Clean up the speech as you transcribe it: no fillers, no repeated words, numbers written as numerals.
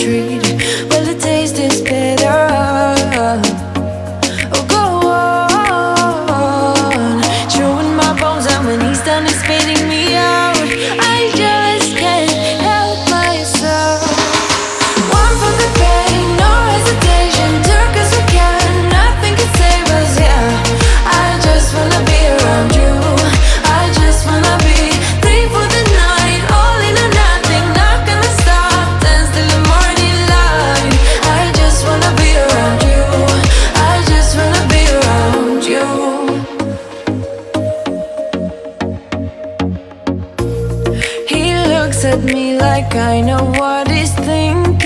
treat. Well, the taste is better. Oh, go on, chewing my bones out when he's done is spitting me out. I just can't help myself. One for the pain, no hesitation. Took us we can, nothing can save us, yeah. I just wanna be around you. I just wanna be three for the night, all in or nothing. Not gonna stop, dance till the morning light. I just wanna be around you. I just wanna be around you. He looks at me like I know what he's thinking.